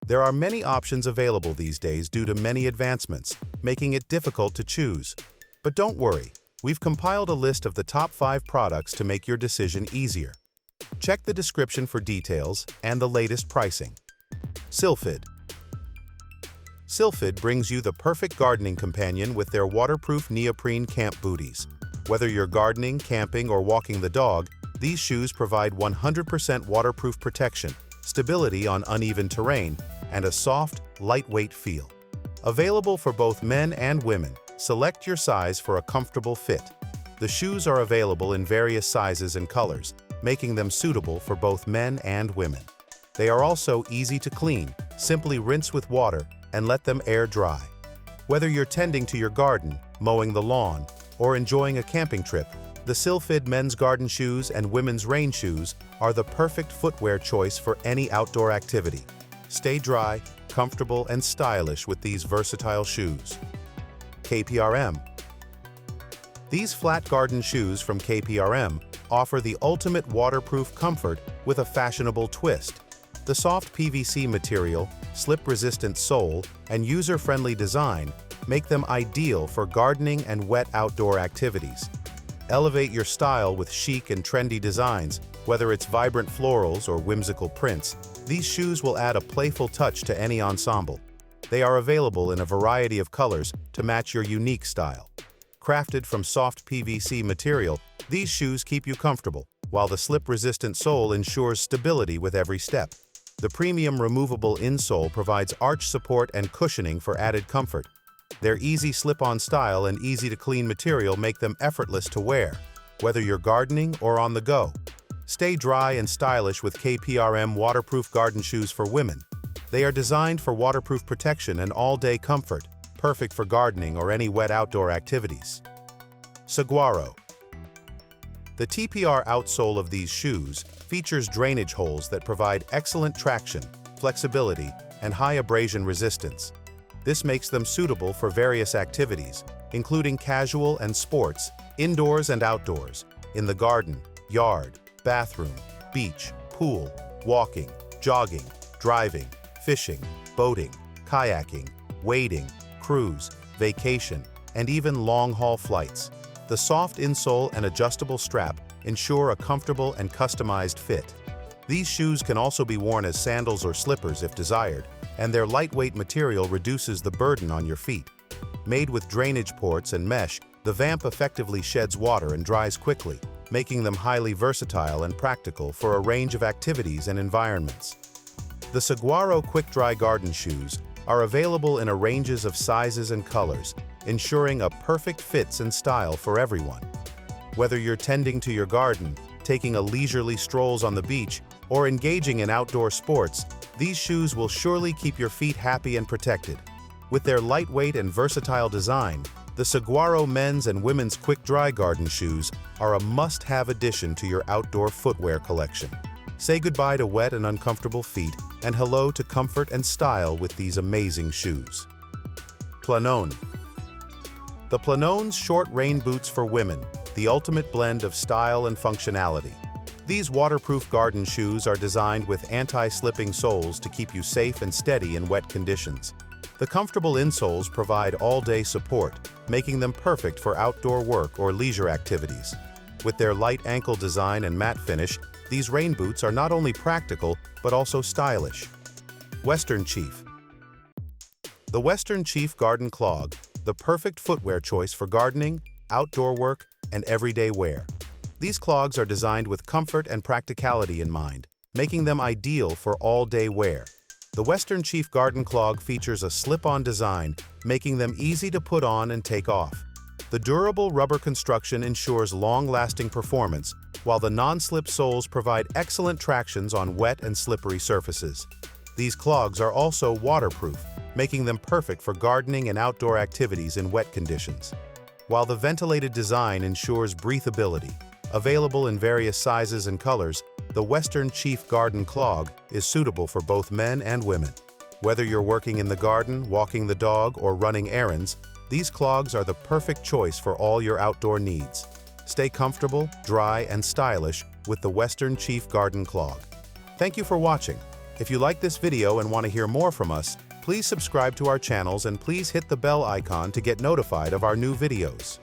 There are many options available these days due to many advancements, making it difficult to choose. But don't worry, we've compiled a list of the top 5 products to make your decision easier. Check the description for details and the latest pricing. SYLPHID. SYLPHID brings you the perfect gardening companion with their waterproof neoprene camp booties. Whether you're gardening, camping, or walking the dog, these shoes provide 100% waterproof protection, stability on uneven terrain, and a soft, lightweight feel. Available for both men and women, select your size for a comfortable fit. The shoes are available in various sizes and colors, making them suitable for both men and women. They are also easy to clean. Simply rinse with water and let them air dry. Whether you're tending to your garden, mowing the lawn, or enjoying a camping trip, the SYLPHID men's garden shoes and women's rain shoes are the perfect footwear choice for any outdoor activity. Stay dry, comfortable, and stylish with these versatile shoes. Kprm. These flat garden shoes from Kprm offer the ultimate waterproof comfort with a fashionable twist. The soft PVC material, slip-resistant sole, and user-friendly design make them ideal for gardening and wet outdoor activities. Elevate your style with chic and trendy designs. Whether it's vibrant florals or whimsical prints, these shoes will add a playful touch to any ensemble. They are available in a variety of colors to match your unique style. Crafted from soft PVC material, these shoes keep you comfortable, while the slip-resistant sole ensures stability with every step. The premium removable insole provides arch support and cushioning for added comfort. Their easy slip-on style and easy-to-clean material make them effortless to wear, whether you're gardening or on the go. Stay dry and stylish with Kprm waterproof garden shoes for women. They are designed for waterproof protection and all-day comfort, perfect for gardening or any wet outdoor activities. SAGUARO. The TPR outsole of these shoes features drainage holes that provide excellent traction, flexibility, and high abrasion resistance. This makes them suitable for various activities, including casual and sports, indoors and outdoors, in the garden, yard, bathroom, beach, pool, walking, jogging, driving, fishing, boating, kayaking, wading, cruise, vacation, and even long-haul flights. The soft insole and adjustable strap ensure a comfortable and customized fit. These shoes can also be worn as sandals or slippers if desired, and their lightweight material reduces the burden on your feet. Made with drainage ports and mesh, the vamp effectively sheds water and dries quickly, making them highly versatile and practical for a range of activities and environments. The SAGUARO Quick Dry Garden Shoes are available in a ranges of sizes and colors, ensuring a perfect fits and style for everyone. Whether you're tending to your garden, taking a leisurely strolls on the beach, or engaging in outdoor sports, these shoes will surely keep your feet happy and protected. With their lightweight and versatile design, the SAGUARO men's and women's quick dry garden shoes are a must-have addition to your outdoor footwear collection. Say goodbye to wet and uncomfortable feet and hello to comfort and style with these amazing shoes. Planone. The Planone's short rain boots for women, the ultimate blend of style and functionality. These waterproof garden shoes are designed with anti-slipping soles to keep you safe and steady in wet conditions. The comfortable insoles provide all-day support, making them perfect for outdoor work or leisure activities. With their light ankle design and matte finish, these rain boots are not only practical, but also stylish. Western Chief. The Western Chief Garden Clog, the perfect footwear choice for gardening, outdoor work, and everyday wear. These clogs are designed with comfort and practicality in mind, making them ideal for all-day wear. The Western Chief Garden Clog features a slip-on design, making them easy to put on and take off. The durable rubber construction ensures long-lasting performance, while the non-slip soles provide excellent tractions on wet and slippery surfaces. These clogs are also waterproof, making them perfect for gardening and outdoor activities in wet conditions. While the ventilated design ensures breathability, available in various sizes and colors, the Western Chief Garden Clog is suitable for both men and women. Whether you're working in the garden, walking the dog, or running errands, these clogs are the perfect choice for all your outdoor needs. Stay comfortable, dry, and stylish with the Western Chief Garden Clog. Thank you for watching. If you like this video and want to hear more from us, please subscribe to our channels and please hit the bell icon to get notified of our new videos.